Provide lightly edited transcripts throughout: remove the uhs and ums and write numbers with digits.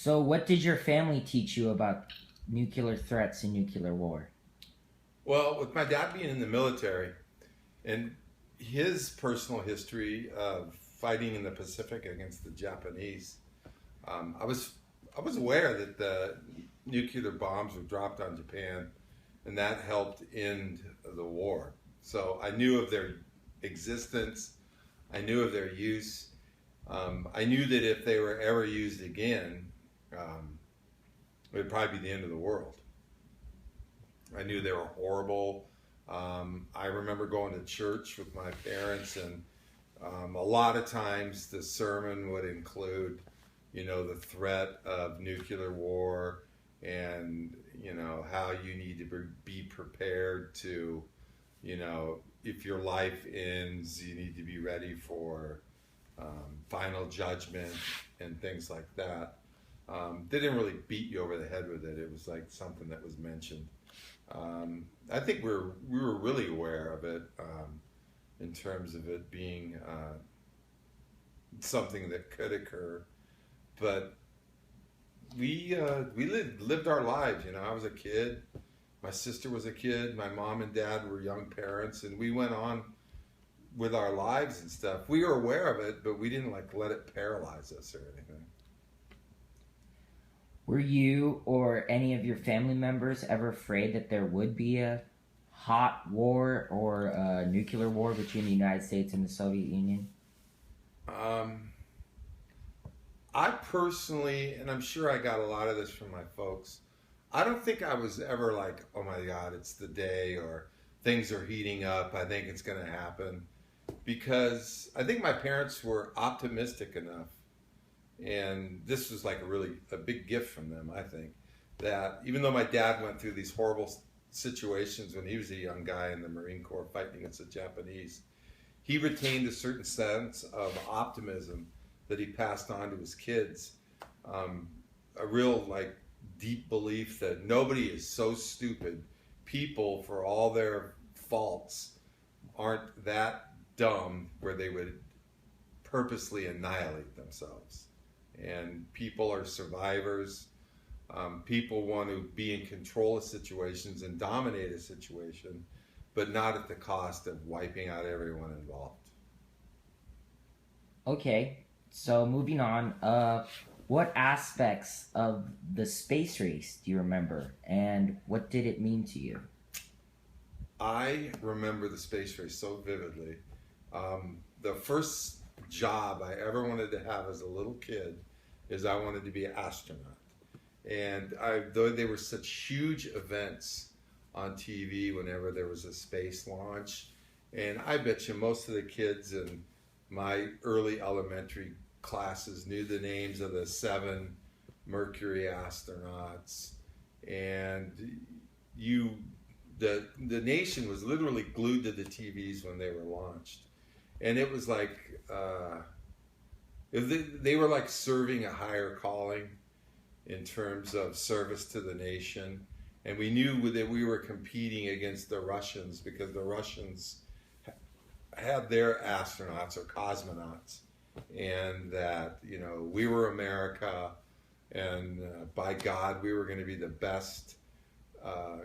So, what did your family teach you about nuclear threats and nuclear war? Well, with my dad being in the military and his personal history of fighting in the Pacific against the Japanese, um, I was I was aware that the nuclear bombs were dropped on Japan, and that helped end the war. So I knew of their existence. I knew of their use. I knew that if they were ever used again, um, it would probably be the end of the world. I knew they were horrible. I remember going to church with my parents, and a lot of times the sermon would include, the threat of nuclear war, and how you need to be prepared to, if your life ends, you need to be ready for final judgment and things like that. They didn't really beat you over the head with it. It was like something that was mentioned. I think we were really aware of it, in terms of it being something that could occur, but we lived our lives. I was a kid, my sister was a kid, my mom and dad were young parents, and we went on with our lives and stuff. We were aware of it, but we didn't like let it paralyze us or anything. Were you or any of your family members ever afraid that there would be a hot war or a nuclear war between the United States and the Soviet Union? Um, I personally, and I'm sure I got a lot of this from my folks, I don't think I was ever like, oh my God, it's the day, or things are heating up, I think it's going to happen. Because I think my parents were optimistic enough, and this was like a big gift from them, I think, that even though my dad went through these horrible situations when he was a young guy in the Marine Corps fighting against the Japanese, he retained a certain sense of optimism that he passed on to his kids. Um, a real like deep belief that nobody is so stupid. People, for all their faults, aren't that dumb where they would purposely annihilate themselves. And people are survivors. People want to be in control of situations and dominate a situation, but not at the cost of wiping out everyone involved. Okay, so moving on. What aspects of the space race do you remember, and what did it mean to you? I remember the space race so vividly. The first job I ever wanted to have as a little kid is I wanted to be an astronaut. And though they were such huge events on TV whenever there was a space launch, and I bet you most of the kids in my early elementary classes knew the names of the seven Mercury astronauts, and you, the nation was literally glued to the TVs when they were launched, and it was like they were like serving a higher calling in terms of service to the nation. And we knew that we were competing against the Russians because the Russians had their astronauts or cosmonauts, and that we were America, and by God we were going to be the best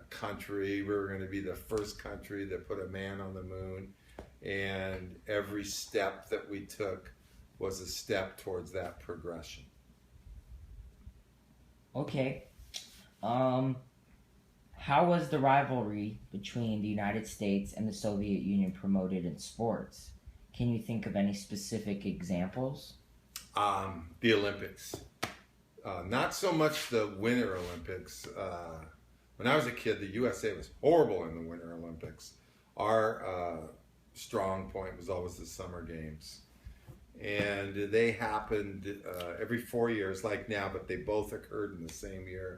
country. We were going to be the first country that put a man on the moon, and every step that we took was a step towards that progression. Okay. Um, how was the rivalry between the United States and the Soviet Union promoted in sports? Can you think of any specific examples? The Olympics. Not so much the Winter Olympics. When I was a kid, the USA was horrible in the Winter Olympics. Our strong point was always the Summer Games. And they happened every 4 years, like now, but they both occurred in the same year.